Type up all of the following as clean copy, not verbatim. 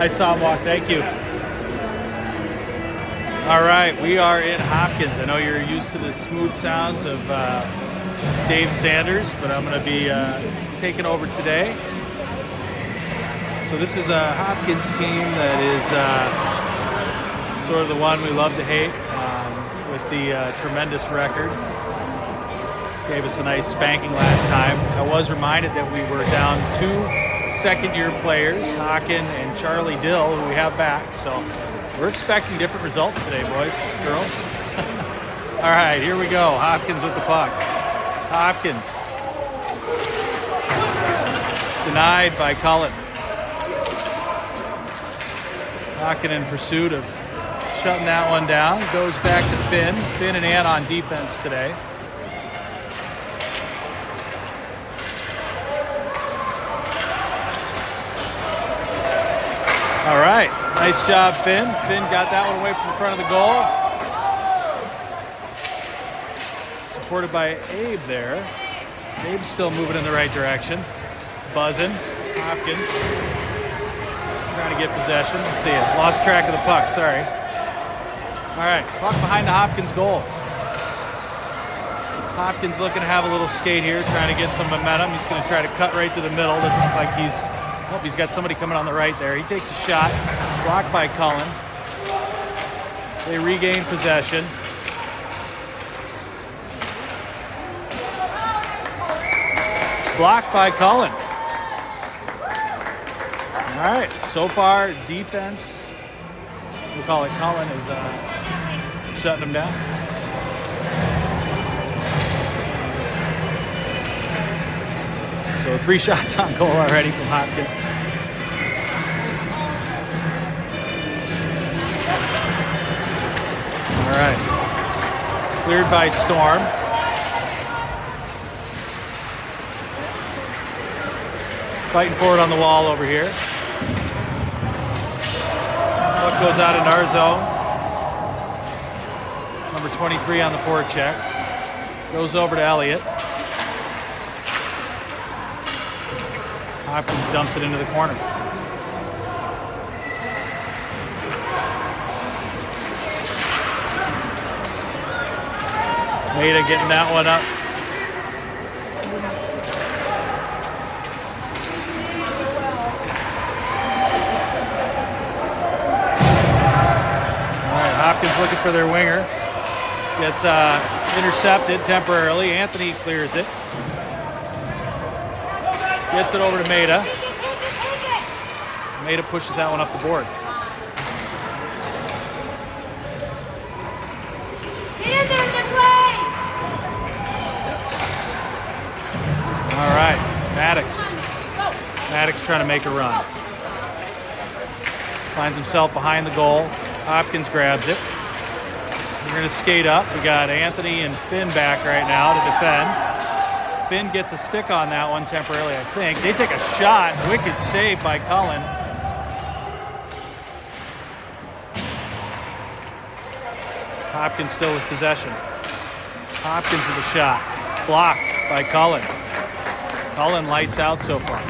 I saw him walk. Thank you. All right, we are in Hopkins. I know you're used to the smooth sounds of Dave Sanders, but I'm going to be taking over today. So this is a Hopkins team that is sort of the one we love to hate with the tremendous record. Gave us a nice spanking last time. I was reminded that we were down 2 second-year players, Hawken and Charlie Dill, who we have back. So we're expecting different results today, boys, girls. All right, here we go. Hopkins with the puck. Hopkins. Denied by Cullen. Hawken in pursuit of shutting that one down. Goes back to Finn. Finn and Ann on defense today. All right, nice job, Finn. Finn got that one away from the front of the goal. Supported by Abe there. Abe's still moving in the right direction. Buzzing. Hopkins trying to get possession. Let's see it. Lost track of the puck, sorry. All right, puck behind the Hopkins goal. Hopkins looking to have a little skate here, trying to get some momentum. He's going to try to cut right to the middle. Doesn't look like he's got somebody coming on the right there. He takes a shot, blocked by Cullen. They regain possession. Blocked by Cullen. All right, so far defense, we'll call it Cullen, is shutting them down. So 3 shots on goal already from Hopkins. All right, cleared by Storm. Fighting for it on the wall over here. Puck goes out into our zone. Number 23 on the forward check. Goes over to Elliott. Hopkins dumps it into the corner. Maida getting that one up. All right, Hopkins looking for their winger. Gets intercepted temporarily. Anthony clears it. Gets it over to Maida. Maida pushes that one up the boards. Get in there, McLean! All right, Maddox. Maddox trying to make a run. Finds himself behind the goal. Hopkins grabs it. We're going to skate up. We got Anthony and Finn back right now to defend. Finn gets a stick on that one temporarily, I think. They take a shot. Wicked save by Cullen. Hopkins still with possession. Hopkins with a shot. Blocked by Cullen. Cullen lights out so far.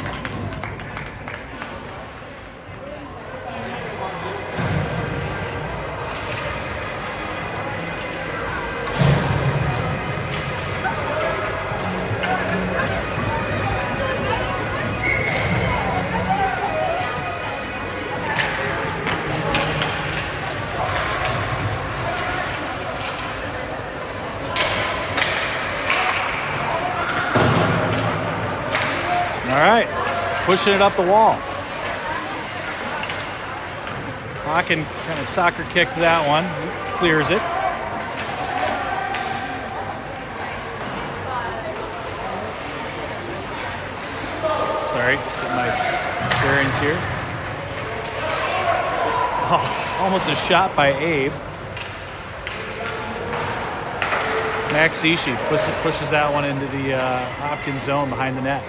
All right, pushing it up the wall. Hawken kind of soccer kicked that one, clears it. Sorry, just get my bearings here. Oh, almost a shot by Abe. Max Ishii pushes that one into the Hopkins zone behind the net.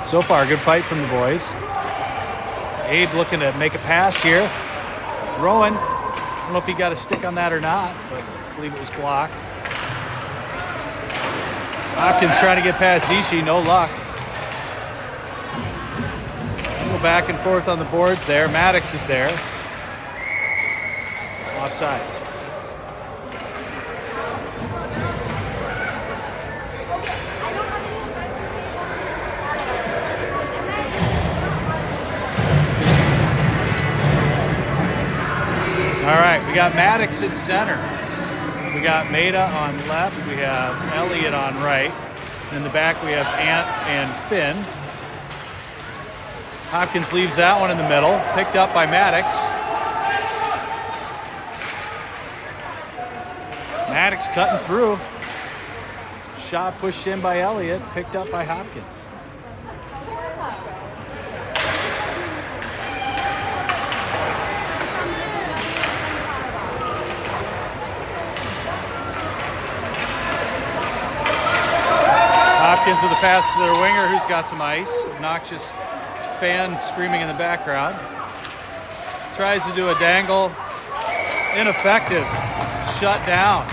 So far, good fight from the boys. Abe looking to make a pass here. Rowan, I don't know if he got a stick on that or not, but I believe it was blocked. Hopkins trying to get past Zishi, no luck. Go back and forth on the boards there. Maddox is there. Offsides. All right, we got Maddox in center. We got Maida on left. We have Elliott on right. In the back, we have Ant and Finn. Hopkins leaves that one in the middle. Picked up by Maddox. Maddox cutting through. Shot pushed in by Elliott. Picked up by Hopkins. Hopkins with a pass to their winger who's got some ice. Obnoxious fan screaming in the background. Tries to do a dangle. Ineffective. Shut down.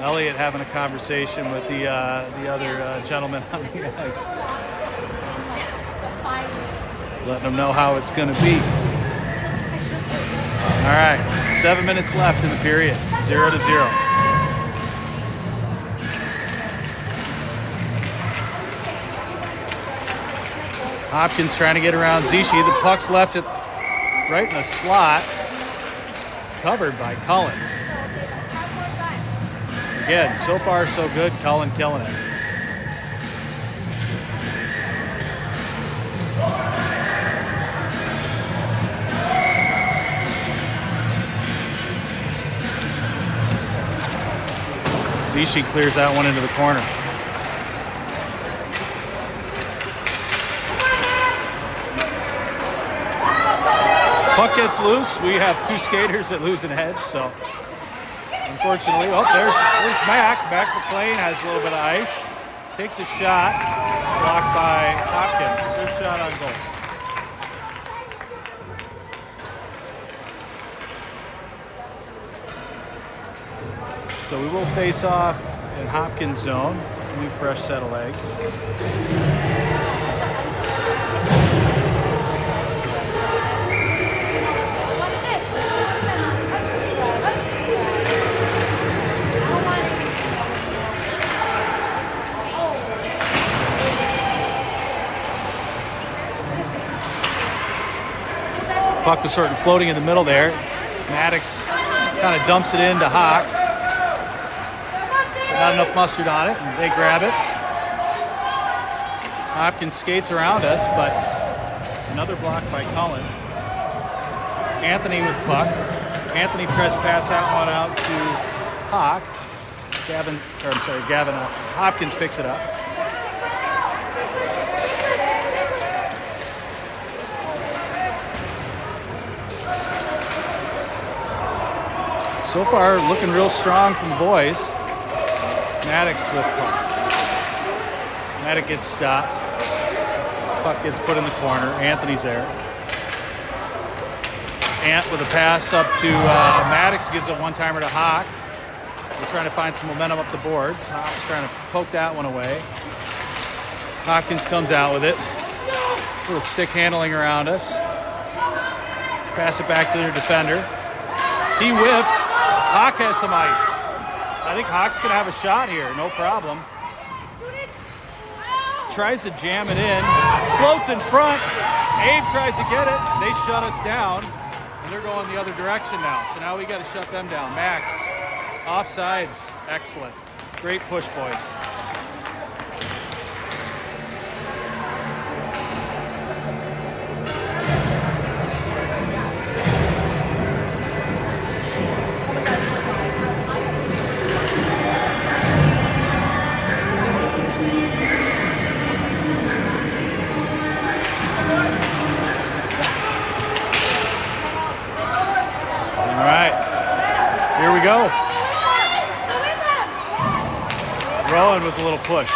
Elliott having a conversation with the other gentleman on the ice. Letting them know how it's going to be. All right, 7 minutes left in the period. 0-0. Hopkins trying to get around Zishi. The puck's left it right in the slot. Covered by Cullen. Again, so far so good. Cullen killing it. Zishi clears that one into the corner. Puck gets loose. We have two skaters that lose an edge, so unfortunately, there's Mac. Mac McLean has a little bit of ice. Takes a shot, blocked by Hopkins. Good shot on goal. So we will face off in Hopkins zone. New fresh set of legs. Puck was sort of floating in the middle there. Maddox kind of dumps it into Hawk. Not enough mustard on it, and they grab it. Hopkins skates around us, but another block by Cullen. Anthony with puck. Anthony tries to pass that one out to Hawk. Gavin. Hopkins picks it up. So far, looking real strong from the boys. Maddox with puck. Maddox gets stopped. Puck gets put in the corner. Anthony's there. Ant with a pass up to Maddox, gives a one-timer to Hawk. We're trying to find some momentum up the boards. Hawk's trying to poke that one away. Hopkins comes out with it. A little stick handling around us. Pass it back to their defender. He whiffs. Hawk has some ice. I think Hawk's going to have a shot here, no problem. Tries to jam it in. Floats in front. Abe tries to get it. They shut us down. And they're going the other direction now. So now we got to shut them down. Max, offsides. Excellent. Great push, boys. Go. Rowan with a little push.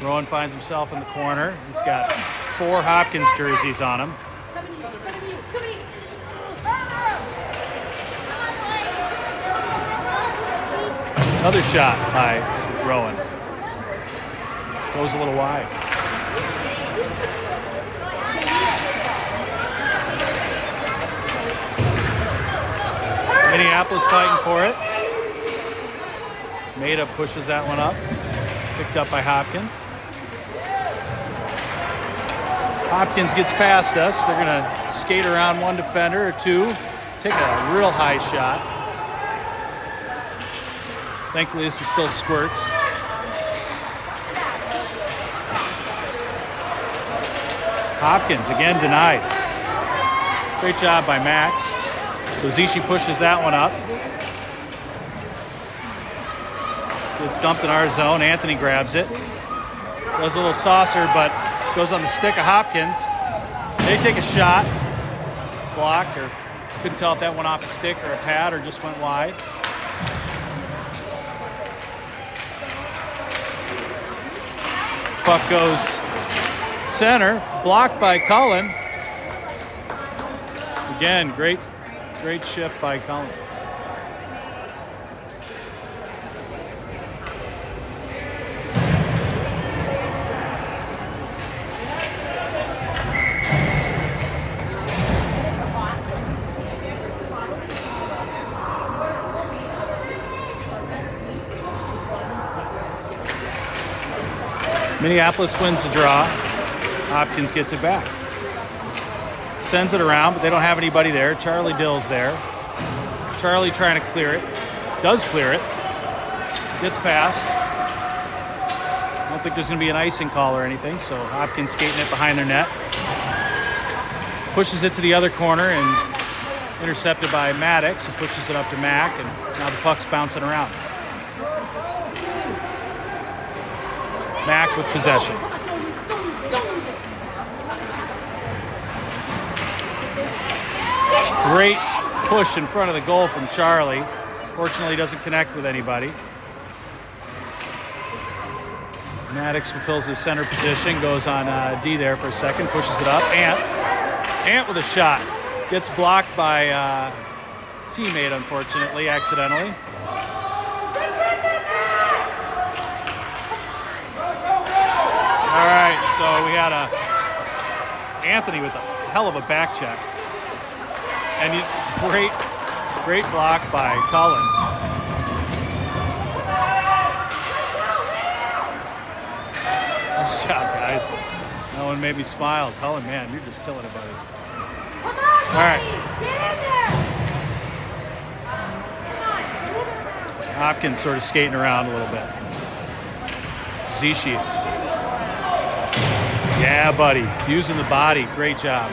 Rowan finds himself in the corner. He's got 4 Hopkins jerseys on him. Another shot by Rowan. Goes a little wide. Minneapolis fighting for it. Maida pushes that one up. Picked up by Hopkins. Hopkins gets past us. They're going to skate around one defender or two. Take a real high shot. Thankfully, this is still squirts. Hopkins again denied. Great job by Max. So Zishi pushes that one up. Gets dumped in our zone. Anthony grabs it. Does a little saucer, but goes on the stick of Hopkins. They take a shot. Blocked, or couldn't tell if that went off a stick or a pad or just went wide. Puck goes center. Blocked by Cullen. Again, great shift by Cullen. Minneapolis wins the draw. Hopkins gets it back. Sends it around, but they don't have anybody there. Charlie Dill's there. Charlie trying to clear it. Does clear it. Gets past. I don't think there's going to be an icing call or anything, so Hopkins skating it behind their net. Pushes it to the other corner and intercepted by Maddox, who pushes it up to Mack, and now the puck's bouncing around. Mack with possession. Great push in front of the goal from Charlie. Fortunately, doesn't connect with anybody. Maddox fulfills his center position, goes on D there for a second, pushes it up. Ant with a shot. Gets blocked by teammate, unfortunately, accidentally. All right, so we had Anthony with a hell of a back check. And great block by Cullen. Nice job, guys. That one made me smile. Cullen, man, you're just killing it, buddy. Come on, all right. Get in there. Hopkins sort of skating around a little bit. Zishi. Yeah, buddy. Using the body. Great job.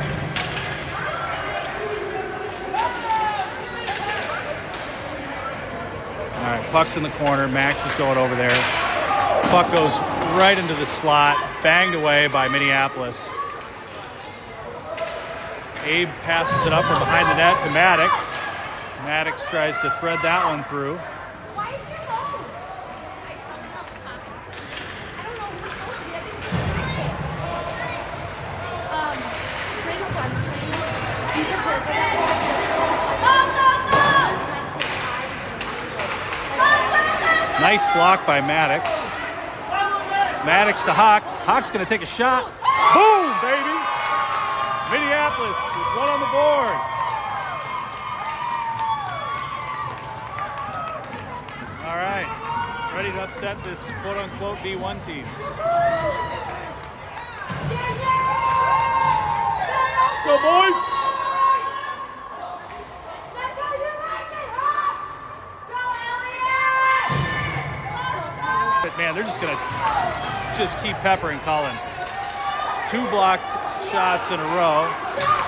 All right, puck's in the corner. Max is going over there. Puck goes right into the slot. Banged away by Minneapolis. Abe passes it up from behind the net to Maddox. Maddox tries to thread that one through. Nice block by Maddox. Maddox to Hawk. Hawk's going to take a shot. Boom, baby! Minneapolis with one on the board. All right. Ready to upset this quote-unquote D1 team. Let's go, boys! Man, they're just going to keep peppering Cullen. 2 blocked shots in a row.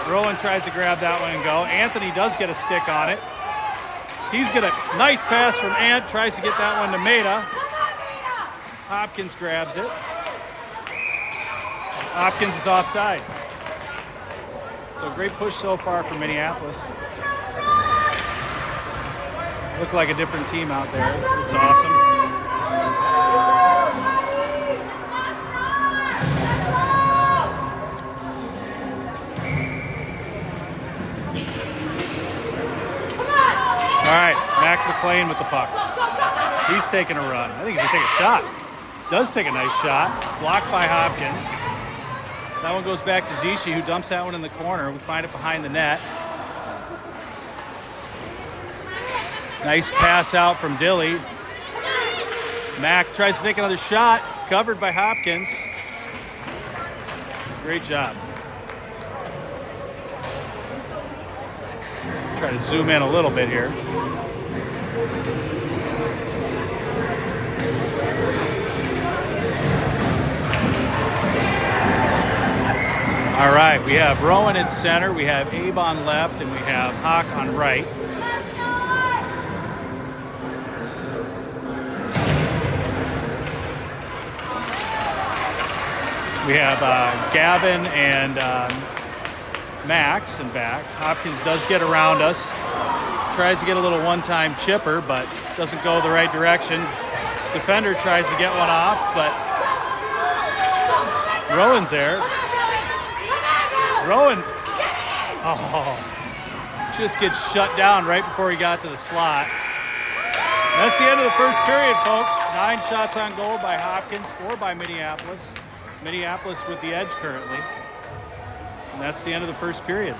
Rowan tries to grab that one and go. Anthony does get a stick on it. He's got a nice pass from Ant. Tries to get that one to Maida. Hopkins grabs it. Hopkins is offsides. So great push so far for Minneapolis. Look like a different team out there. It's awesome. All right, Mac McLean with the puck. He's taking a run. I think he's going to take a shot. Does take a nice shot. Blocked by Hopkins. That one goes back to Zishi, who dumps that one in the corner. We find it behind the net. Nice pass out from Dilly. Mack tries to take another shot. Covered by Hopkins. Great job. Try to zoom in a little bit here. All right, we have Rowan in center, we have Abe on left, and we have Hawk on right. We have Gavin and Max in back. Hopkins does get around us. Tries to get a little one-time chipper, but doesn't go the right direction. Defender tries to get one off, but Rowan's there. Rowan, just gets shut down right before he got to the slot. That's the end of the first period, folks. 9 shots on goal by Hopkins, 4 by Minneapolis. Minneapolis with the edge currently. And that's the end of the first period.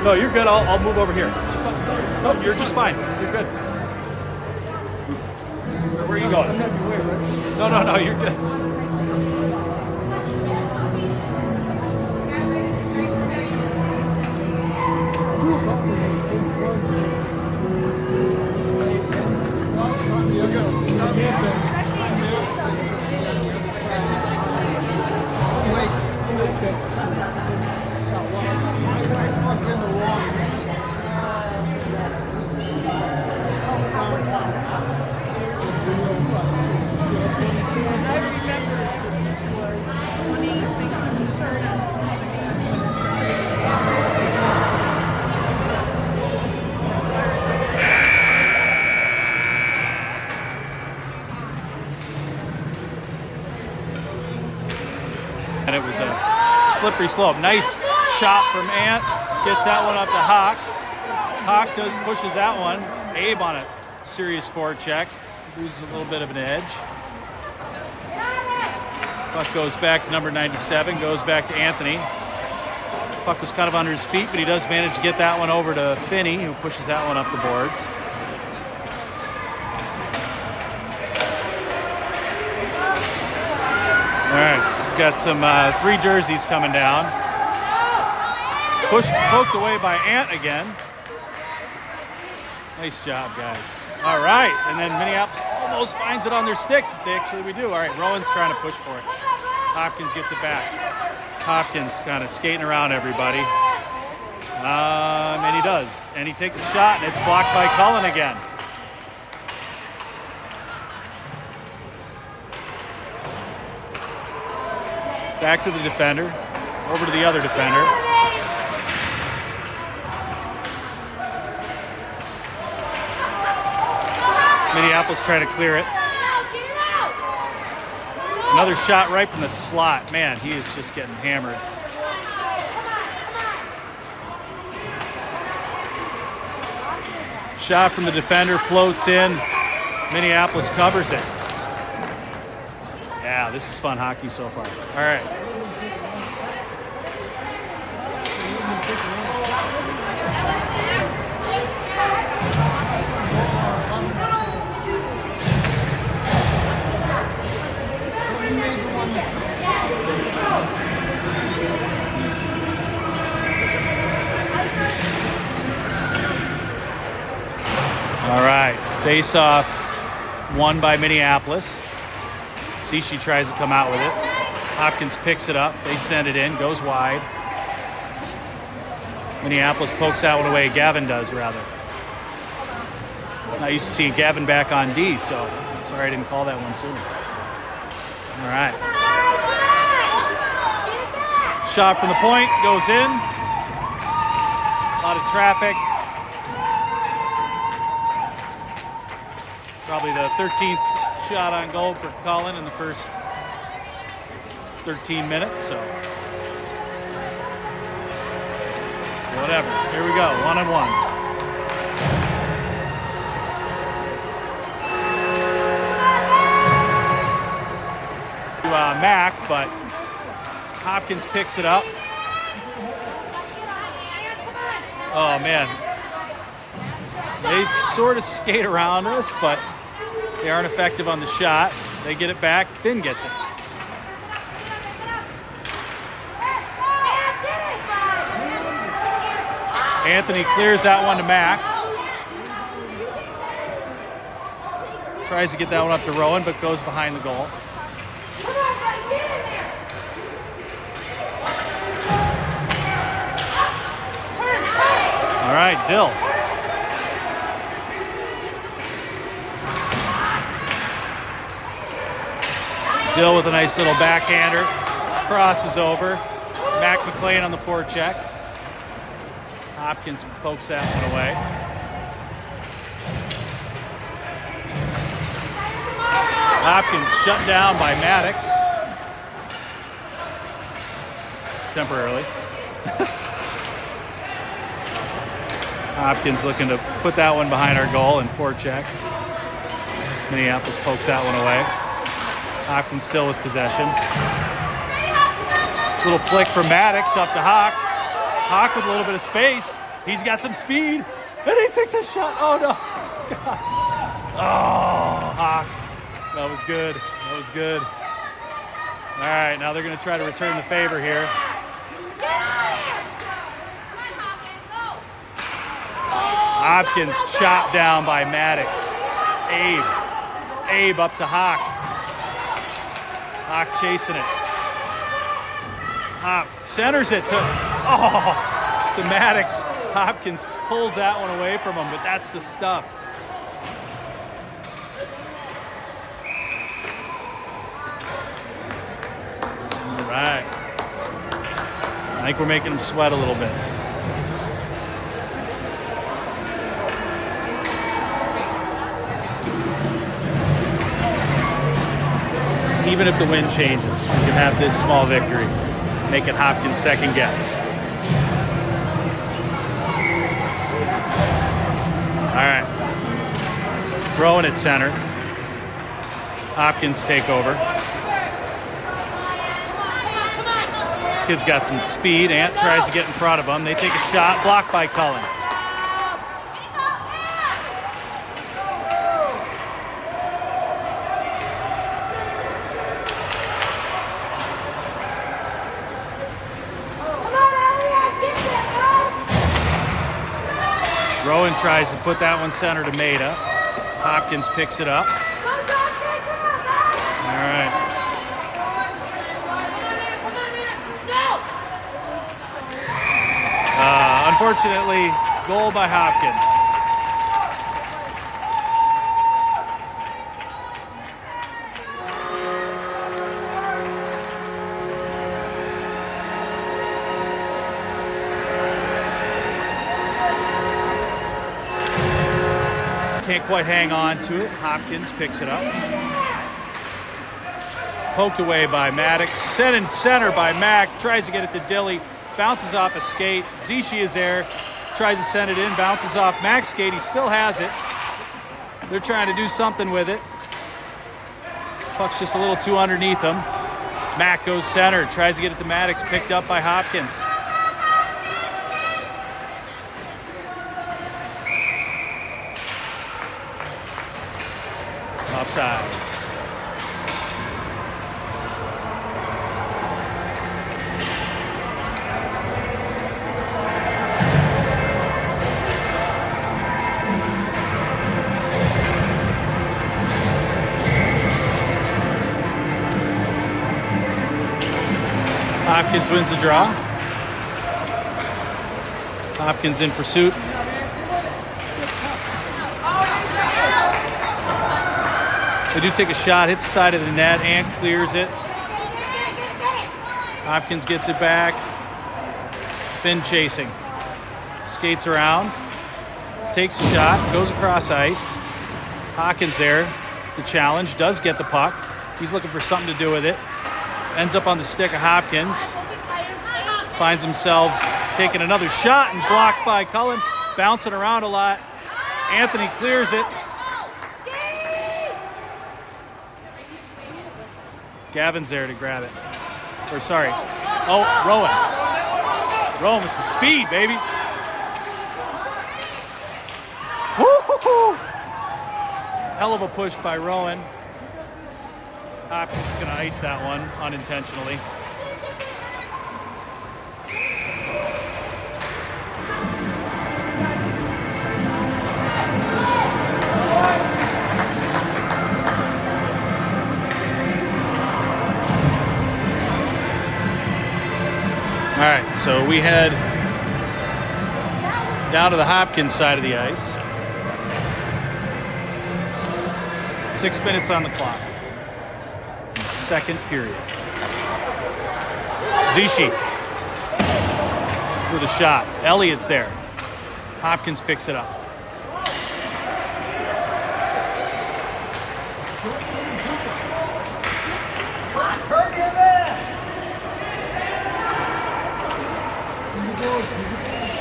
No, you're good. I'll move over here. No, you're just fine. You're good. Where are you going? No, you're good. And it was a slippery slope. Nice shot from Ant. Gets that one up to Hawk. Hawk pushes that one. Abe on a serious forecheck. Loses a little bit of an edge. Puck goes back to number 97. Goes back to Anthony. Puck was kind of under his feet, but he does manage to get that one over to Finney, who pushes that one up the boards. All right. Got some 3 jerseys coming down. Poked away by Ant again. Nice job, guys. All right, and then Minneapolis almost finds it on their stick. We do. All right, Rowan's trying to push for it. Hopkins gets it back. Hopkins kind of skating around everybody. And he does. And he takes a shot, and it's blocked by Cullen again. Back to the defender, over to the other defender. Minneapolis trying to clear it. Another shot right from the slot. Man, he is just getting hammered. Shot from the defender, floats in. Minneapolis covers it. Yeah, this is fun hockey so far. All right. All right, face-off won by Minneapolis. Zishi tries to come out with it. Hopkins picks it up. They send it in, goes wide. Minneapolis pokes that one away. Gavin does, rather. I used to see Gavin back on D, so sorry I didn't call that one sooner. All right. Shot from the point, goes in. A lot of traffic. Probably the 13th shot on goal for Cullen in the first 13 minutes, so whatever. Here we go, 1-on-1. Mac, but Hopkins picks it up. Oh man, they sort of skate around us, but they aren't effective on the shot. They get it back, Finn gets it. Anthony clears that one to Mac. Tries to get that one up to Rowan, but goes behind the goal. All right, Dill. Dill with a nice little backhander. Crosses over. Mac McLean on the forecheck. Hopkins pokes that one away. Hopkins shut down by Maddox. Temporarily. Hopkins looking to put that one behind our goal and forecheck. Minneapolis pokes that one away. Hopkins still with possession. Little flick from Maddox up to Hawk. Hawk with a little bit of space. He's got some speed. And he takes a shot. Oh no. God. Oh, Hawk. That was good. That was good. All right, now they're going to try to return the favor here. Hopkins chopped down by Maddox. Abe up to Hawk. Hawk chasing it. Hawk centers it to Maddox. Hopkins pulls that one away from him, but that's the stuff. All right. I think we're making him sweat a little bit. Even if the wind changes, we can have this small victory. Make it Hopkins' second guess. All right. Rowan at center. Hopkins take over. Kid's got some speed. Ant tries to get in front of him. They take a shot, blocked by Cullen. Rowan tries to put that one center to Maida. Hopkins picks it up. All right. Unfortunately, goal by Hopkins. Can't quite hang on to it. Hopkins picks it up. Poked away by Maddox. Sent in center by Mac. Tries to get it to Dilly. Bounces off a skate. Zishi is there. Tries to send it in. Bounces off Mac's skate. He still has it. They're trying to do something with it. Puck's just a little too underneath him. Mac goes center. Tries to get it to Maddox. Picked up by Hopkins. Offsides. Hopkins wins the draw. Hopkins in pursuit. They do take a shot, hits the side of the net, and clears it. Hopkins gets it back. Finn chasing. Skates around. Takes a shot, goes across ice. Hopkins there. The challenge, does get the puck. He's looking for something to do with it. ends up on the stick of Hopkins. Finds themselves taking another shot and blocked by Cullen. Bouncing around a lot. Anthony clears it. Gavin's there to grab it. Or sorry. Oh, Rowan. Rowan with some speed, baby. Woo-hoo-hoo. Hell of a push by Rowan. Hopkins is going to ice that one unintentionally. All right, so we head down to the Hopkins side of the ice. 6 minutes on the clock. Second period. Zishi with a shot. Elliott's there. Hopkins picks it up.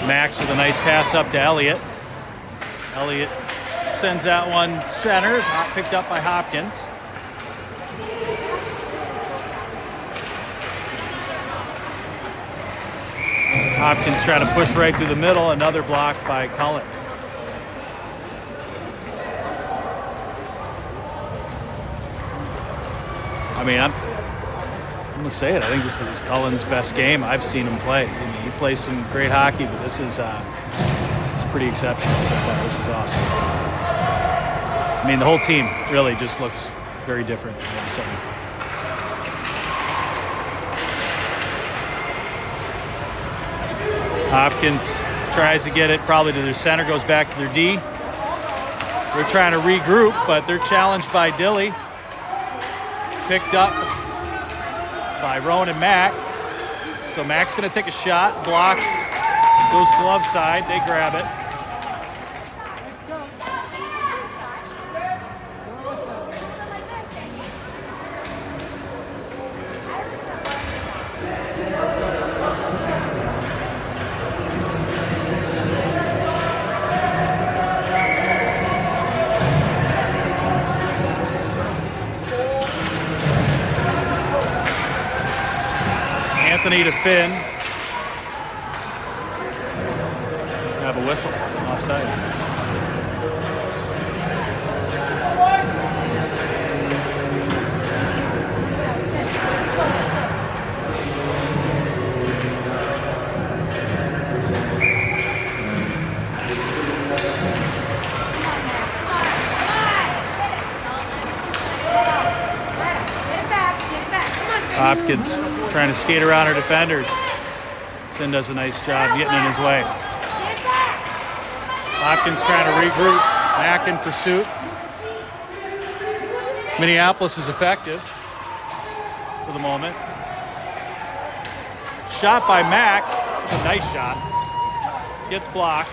Max with a nice pass up to Elliott. Elliott sends that one center, picked up by Hopkins. Hopkins trying to push right through the middle, another block by Cullen. I mean, I'm going to say it. I think this is Cullen's best game I've seen him play. I mean, he plays some great hockey, but this is pretty exceptional so far. This is awesome. I mean, the whole team really just looks very different all of a sudden. Hopkins tries to get it probably to their center, goes back to their D. They're trying to regroup, but they're challenged by Dilly. Picked up by Rowan and Mac. So Mac's going to take a shot, block, goes glove side, they grab it. Anthony to Finn. Have a whistle, offsides. Hopkins trying to skate around her defenders. Finn does a nice job getting in his way. Hopkins trying to regroup. Mac in pursuit. Minneapolis is effective for the moment. Shot by Mac. It's a nice shot. Gets blocked.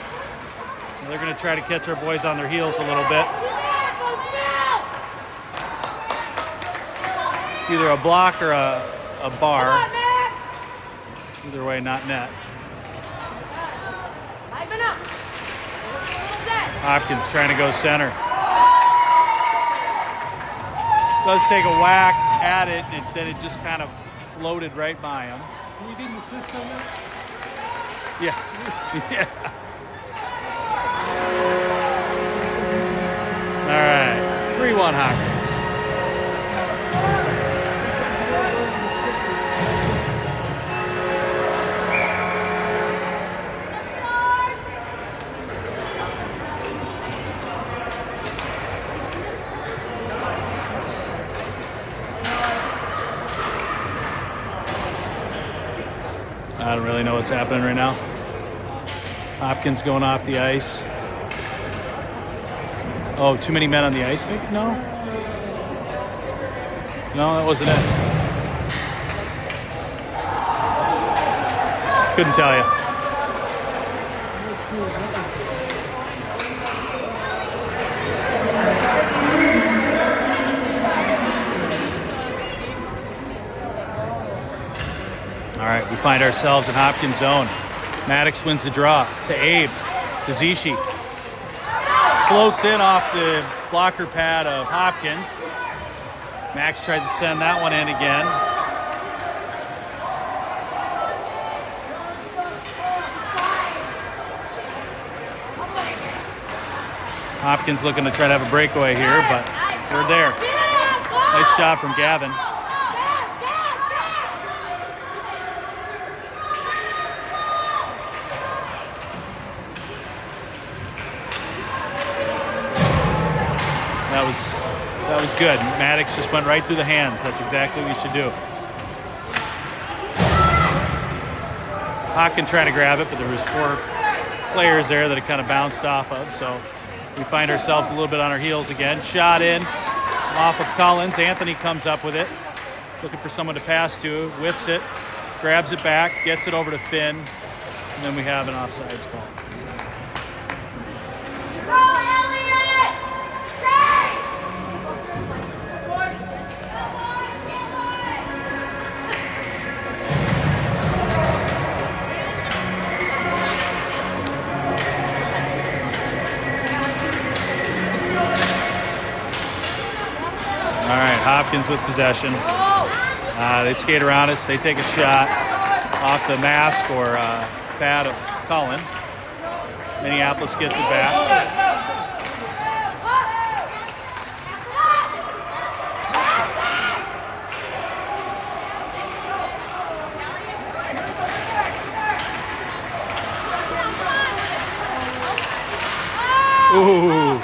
And they're going to try to catch our boys on their heels a little bit. Either a block or a bar. Either way, not net. Hopkins trying to go center. Does take a whack at it, and then it just kind of floated right by him. Can you get an assist on that? Yeah. Yeah. All right. 3-1 Hopkins. I don't really know what's happening right now. Hopkins going off the ice. Oh, too many men on the ice, maybe? No? No, that wasn't it. Couldn't tell you. All right, we find ourselves in Hopkins zone. Maddox wins the draw to Abe, to Zishi. Floats in off the blocker pad of Hopkins. Max tries to send that one in again. Hopkins looking to try to have a breakaway here, but we're there. Nice job from Gavin. That was good. Maddox just went right through the hands. That's exactly what you should do. Hopkins tried to grab it, but there was 4 players there that it kind of bounced off of, so we find ourselves a little bit on our heels again. Shot in off of Collins. Anthony comes up with it, looking for someone to pass to, whiffs it, grabs it back, gets it over to Finn, and then we have an offsides call. All right, Hopkins with possession. They skate around us. They take a shot off the mask or pad of Cullen. Minneapolis gets it back. Ooh,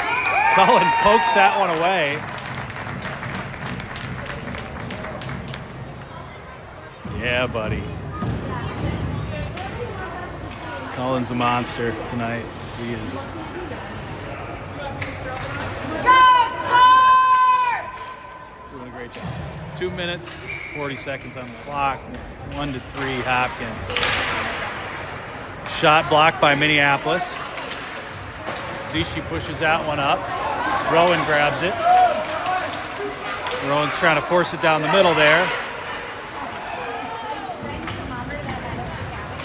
Cullen pokes that one away. Yeah, buddy. Cullen's a monster tonight. He is. Doing a great job. 2 minutes, 40 seconds on the clock. 1-3 Hopkins. Shot blocked by Minneapolis. Zishi pushes that one up. Rowan grabs it. Rowan's trying to force it down the middle there.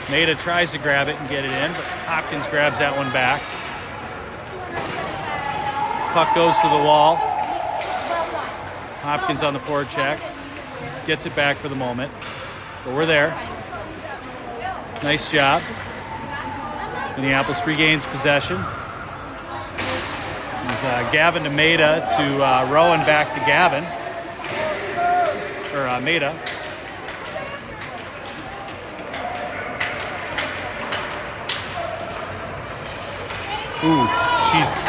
Maida tries to grab it and get it in, but Hopkins grabs that one back. Puck goes to the wall. Hopkins on the forecheck. Gets it back for the moment. But we're there. Nice job. Minneapolis regains possession. It's Gavin to Maida to Rowan back to Gavin. Or Maida. Ooh, Jesus.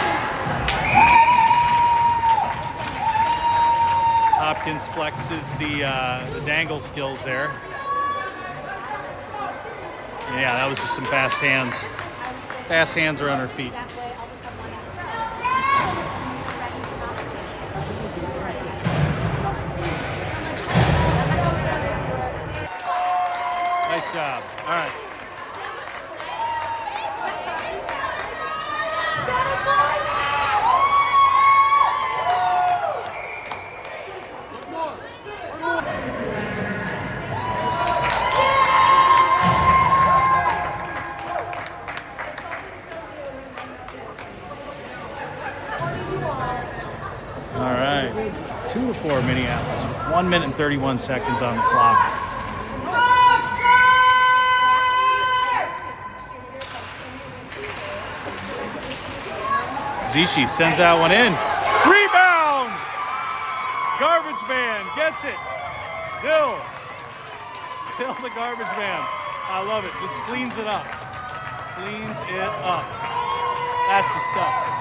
Hopkins flexes the dangle skills there. Yeah, that was just some fast hands. Fast hands around her feet. Nice job. All right. All right, 2-4 Minneapolis with 1 minute and 31 seconds on the clock. Zishi sends that one in. Rebound! Garbage man gets it. Dill the garbage man. I love it. Just cleans it up. Cleans it up. That's the stuff.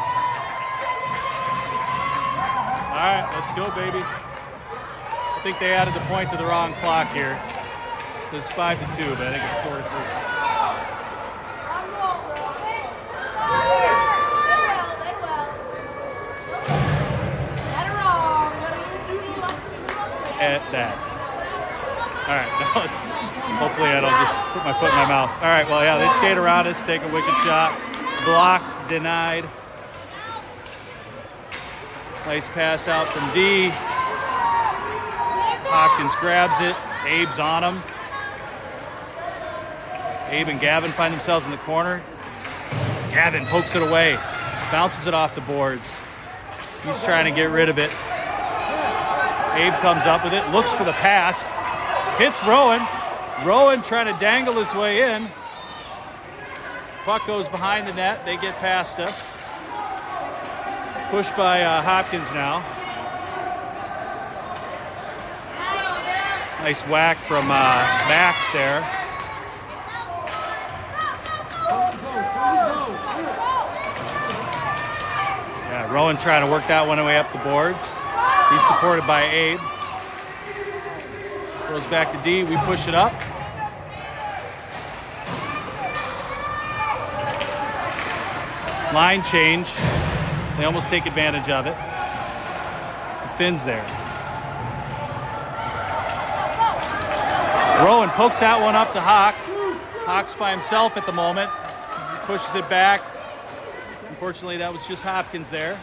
All right, let's go, baby. I think they added the point to the wrong clock here. It was 5-2, but I think it's 4-3. At that. All right, now let's, hopefully I don't just put my foot in my mouth. All right, well, yeah, they skate around us, take a wicked shot. Blocked, denied. Nice pass out from D. Hopkins grabs it. Abe's on him. Abe and Gavin find themselves in the corner. Gavin pokes it away, bounces it off the boards. He's trying to get rid of it. Abe comes up with it, looks for the pass, hits Rowan. Rowan trying to dangle his way in. Puck goes behind the net. They get past us. Pushed by Hopkins now. Nice whack from Max there. Yeah, Rowan trying to work that one away up the boards. He's supported by Abe. Goes back to D. We push it up. Line change. They almost take advantage of it. The Finn's there. Rowan pokes that one up to Hawk. Hawk's by himself at the moment. Pushes it back. Unfortunately, that was just Hopkins there.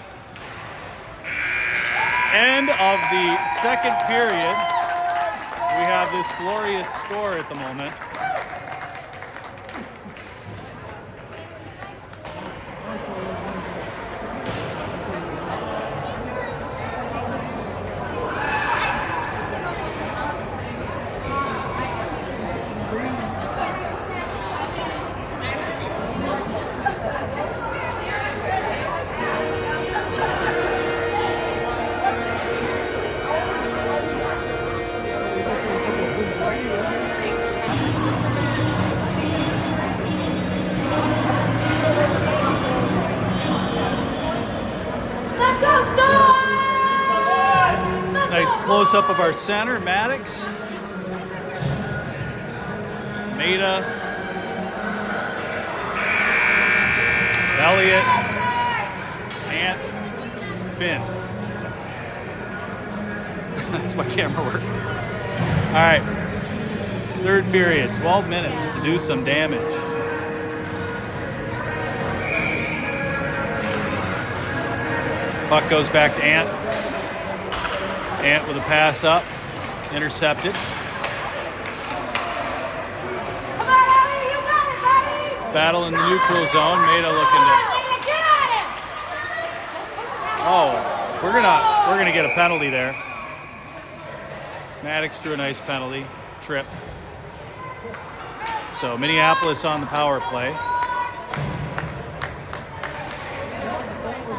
End of the second period. We have this glorious score at the moment. Nice close-up of our center, Maddox. Maida. Elliott. Ant. Finn. That's my camera work. All right. Third period, 12 minutes to do some damage. Puck goes back to Ant. Ant with a pass up, intercepted. Come on, Ellie, you got it, buddy. Battle in the neutral zone. Maida looking to. Get on him. Oh, we're gonna get a penalty there. Maddox drew a nice penalty, trip. So Minneapolis on the power play.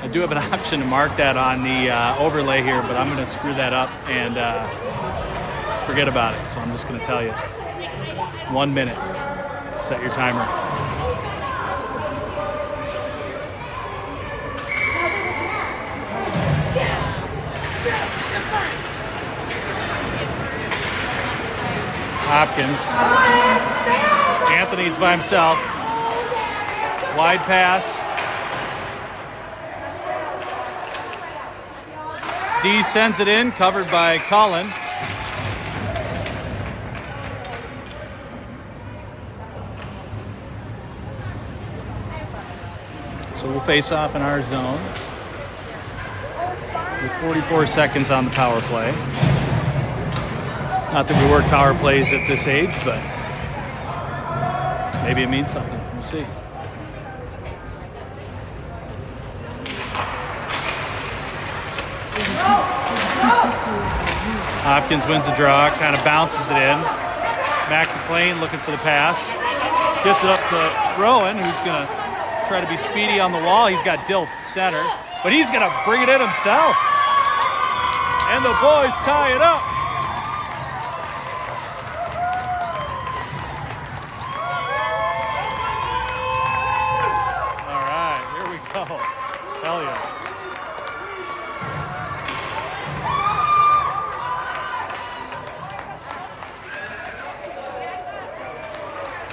I do have an option to mark that on the overlay here, but I'm going to screw that up and forget about it. So I'm just going to tell you. 1 minute. Set your timer. Hopkins. Anthony's by himself. Wide pass. D sends it in, covered by Cullen. So we'll face off in our zone with 44 seconds on the power play. Not that we work power plays at this age, but maybe it means something. We'll see. Hopkins wins the draw, kind of bounces it in. Mac McLean looking for the pass. Gets it up to Rowan, who's going to try to be speedy on the wall. He's got Dilf center, but he's going to bring it in himself. And the boys tie it up. All right, here we go. Hell yeah.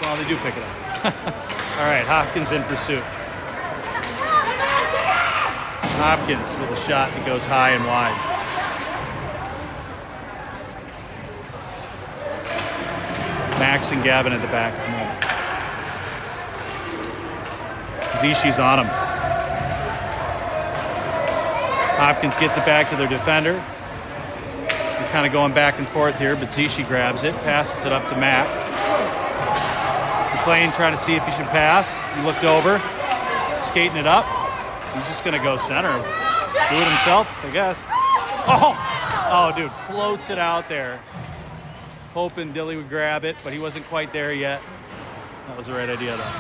Well, they do pick it up. All right, Hopkins in pursuit. Hopkins with a shot that goes high and wide. Max and Gavin at the back at the moment. Zishi's on him. Hopkins gets it back to their defender. They're kind of going back and forth here, but Zishi grabs it, passes it up to Mac. McLean trying to see if he should pass. He looked over, skating it up. He's just going to go center. Do it himself, I guess. Oh, dude, floats it out there. Hoping Dilly would grab it, but he wasn't quite there yet. That was the right idea, though.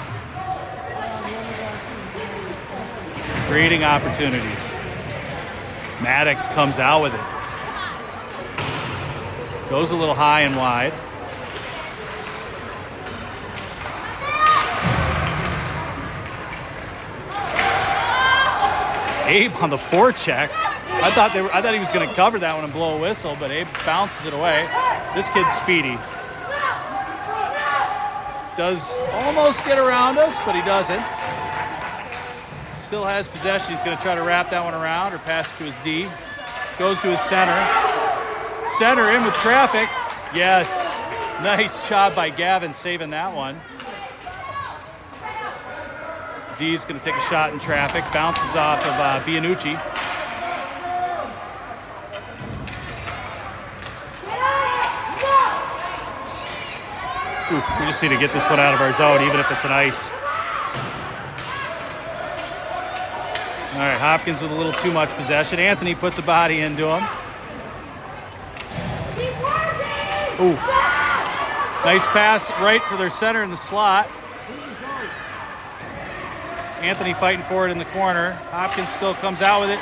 Creating opportunities. Maddox comes out with it. Goes a little high and wide. Abe on the forecheck. I thought he was going to cover that one and blow a whistle, but Abe bounces it away. This kid's speedy. Does almost get around us, but he doesn't. Still has possession. He's going to try to wrap that one around or pass it to his D. Goes to his center. Center in with traffic. Yes. Nice job by Gavin saving that one. D's going to take a shot in traffic. Bounces off of Bianucci. Oof, we just need to get this one out of our zone, even if it's an ice. All right, Hopkins with a little too much possession. Anthony puts a body into him. Oof. Nice pass right to their center in the slot. Anthony fighting for it in the corner. Hopkins still comes out with it.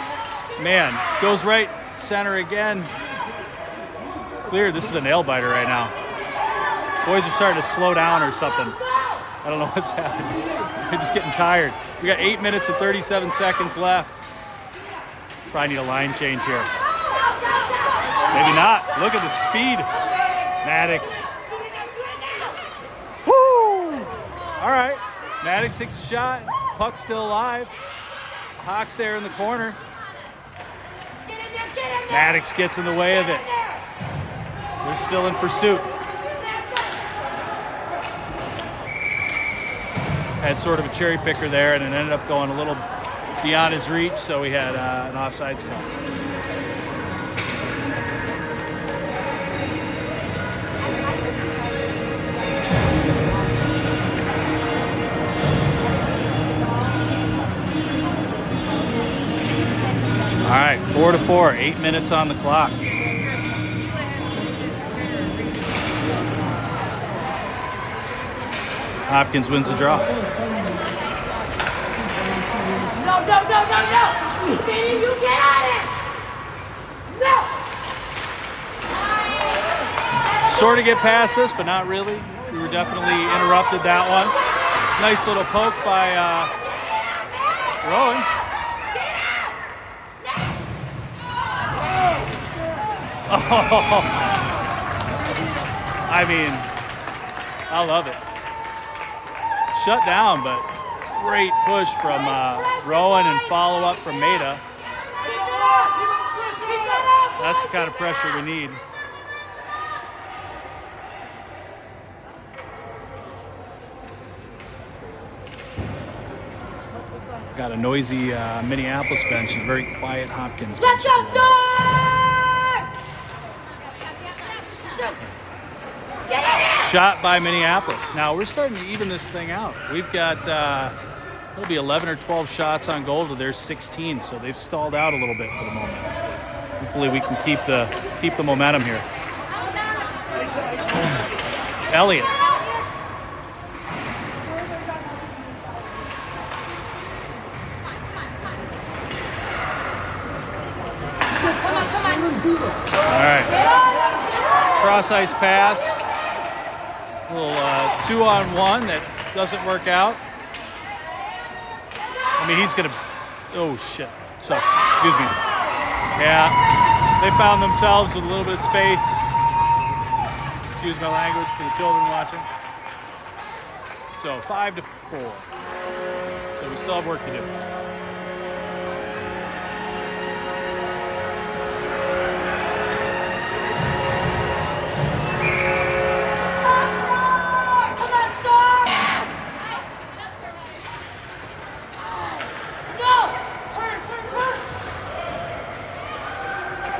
Man, goes right center again. Clear, this is a nail biter right now. Boys are starting to slow down or something. I don't know what's happening. They're just getting tired. We got 8 minutes and 37 seconds left. Probably need a line change here. Maybe not. Look at the speed. Maddox. Woo! All right. Maddox takes a shot. Puck's still alive. Hawk's there in the corner. Maddox gets in the way of it. They're still in pursuit. Had sort of a cherry picker there, and it ended up going a little beyond his reach, so we had an offsides call. All right, 4-4, 8 minutes on the clock. Hopkins wins the draw. No. Benny, you get on it. No. Sort of get past this, but not really. We were definitely interrupted that one. Nice little poke by Rowan. Oh, I mean, I love it. Shut down, but great push from Rowan and follow up from Maida. That's the kind of pressure we need. Got a noisy Minneapolis bench and a very quiet Hopkins bench. Let's go, Shot by Minneapolis. Now we're starting to even this thing out. We've got it'll be 11 or 12 shots on goal to their 16, so they've stalled out a little bit for the moment. Hopefully we can keep the momentum here. Elliott. All right. Cross ice pass. A little 2-on-1 that doesn't work out. I mean, he's gonna. Oh shit. So, excuse me. Yeah, they found themselves with a little bit of space. Excuse my language for the children watching. So 5-4. So we still have work to do.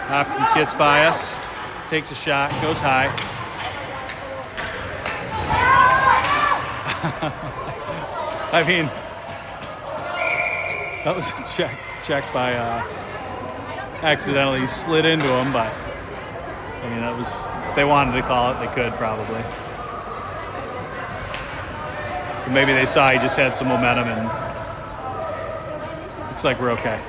Hopkins gets by us, takes a shot, goes high. I mean, that was a check by accidentally slid into him, but I mean, that was, if they wanted to call it, they could probably. But maybe they saw he just had some momentum and looks like we're okay.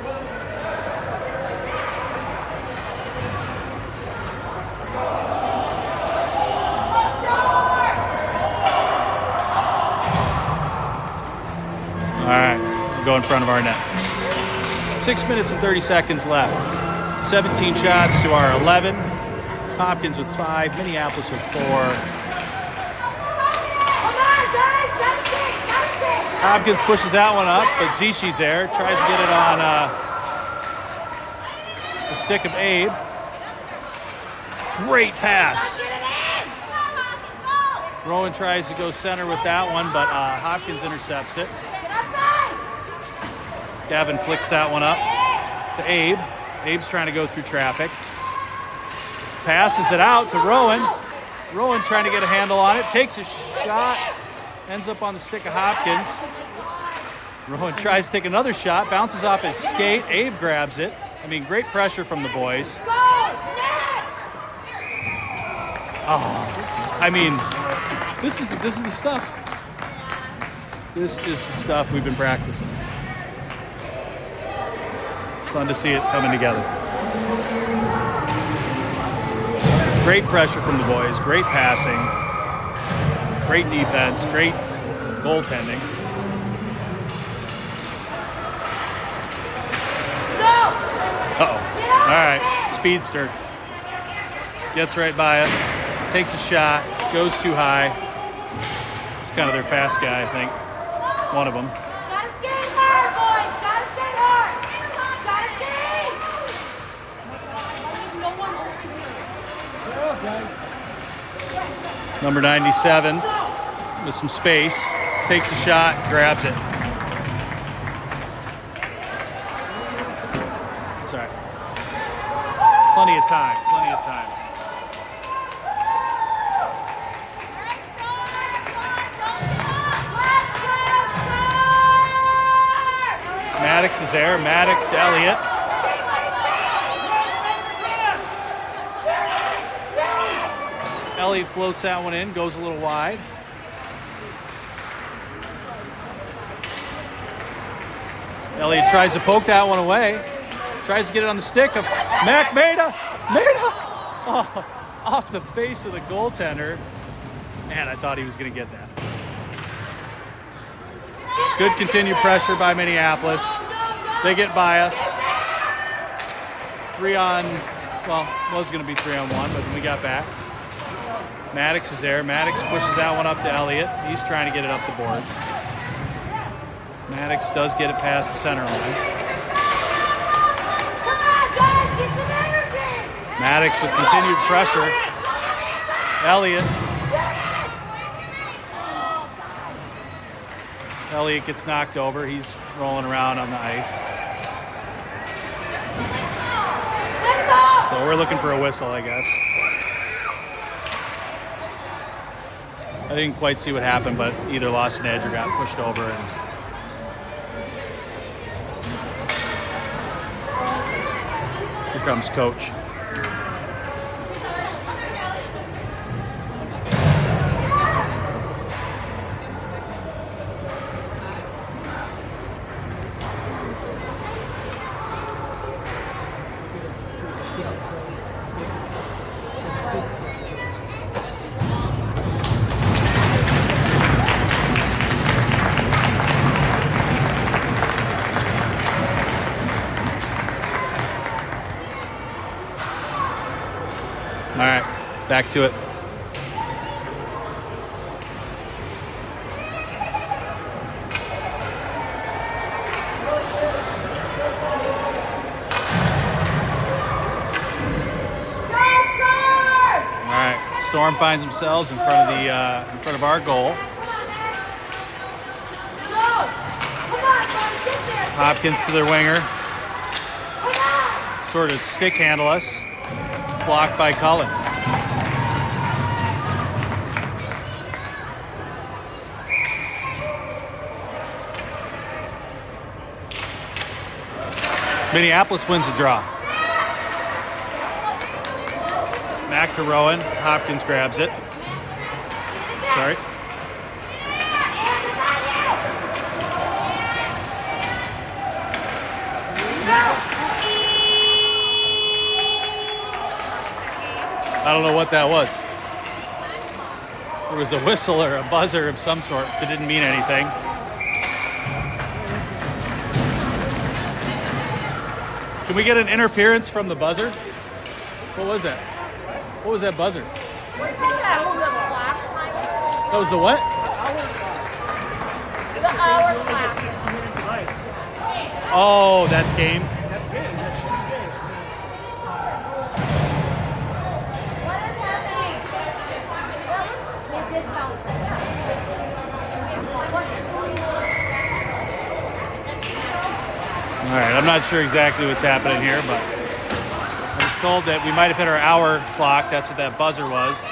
All right, go in front of our net. 6 minutes and 30 seconds left. 17 shots to our 11. Hopkins with 5, Minneapolis with 4. Hopkins pushes that one up, but Zishi's there. Tries to get it on the stick of Abe. Great pass. Rowan tries to go center with that one, but Hopkins intercepts it. Gavin flicks that one up to Abe. Abe's trying to go through traffic. Passes it out to Rowan. Rowan trying to get a handle on it. Takes a shot. Ends up on the stick of Hopkins. Rowan tries to take another shot. Bounces off his skate. Abe grabs it. I mean, great pressure from the boys. Oh, I mean, this is the stuff. This is the stuff we've been practicing. Fun to see it coming together. Great pressure from the boys, great passing, great defense, great goaltending. Uh-oh. All right, speedster. Gets right by us, takes a shot, goes too high. It's kind of their fast guy, I think. One of them. Number 97 with some space, takes a shot, grabs it. It's all right. Plenty of time, plenty of time. Maddox is there, Maddox to Elliott. Elliott floats that one in, goes a little wide. Elliott tries to poke that one away. Tries to get it on the stick of Mac Maida. Oh, off the face of the goaltender. Man, I thought he was going to get that. Good continued pressure by Minneapolis. They get by us. 3 on, well, was going to be 3 on 1, but then we got back. Maddox is there. Maddox pushes that one up to Elliott. He's trying to get it up the boards. Maddox does get it past the center line. Maddox with continued pressure. Elliott. Elliott gets knocked over. He's rolling around on the ice. So we're looking for a whistle, I guess. I didn't quite see what happened, but either lost an edge or got pushed over. And here comes coach. All right, back to it. All right, Storm finds themselves in front of our goal. Hopkins to their winger. Sort of stick handle us. Blocked by Cullen. Minneapolis wins the draw. Back to Rowan. Hopkins grabs it. Sorry. I don't know what that was. There was a whistle or a buzzer of some sort that didn't mean anything. Can we get an interference from the buzzer? What was that? What was that buzzer? What's that? Oh, the clock timer? That was the what? The hour clock. 60 minutes of ice. Oh, that's game. That's good. That's good. What is happening? They did tell us that. All right, I'm not sure exactly what's happening here, but I was told that we might have hit our hour clock. That's what that buzzer was.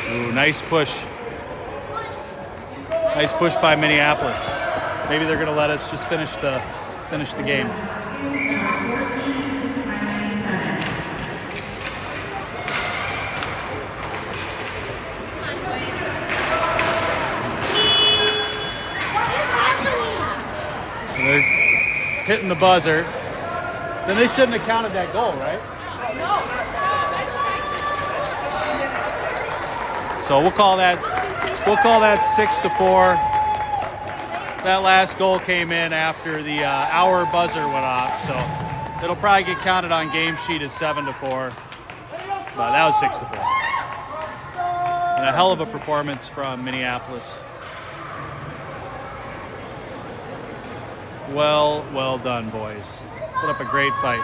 Ooh, nice push. Nice push by Minneapolis. Maybe they're going to let us just finish the game. And they're hitting the buzzer. Then they shouldn't have counted that goal, right? So we'll call that 6-4. That last goal came in after the hour buzzer went off, so it'll probably get counted on game sheet as 7-4. But that was 6-4. And a hell of a performance from Minneapolis. Well done, boys. Put up a great fight.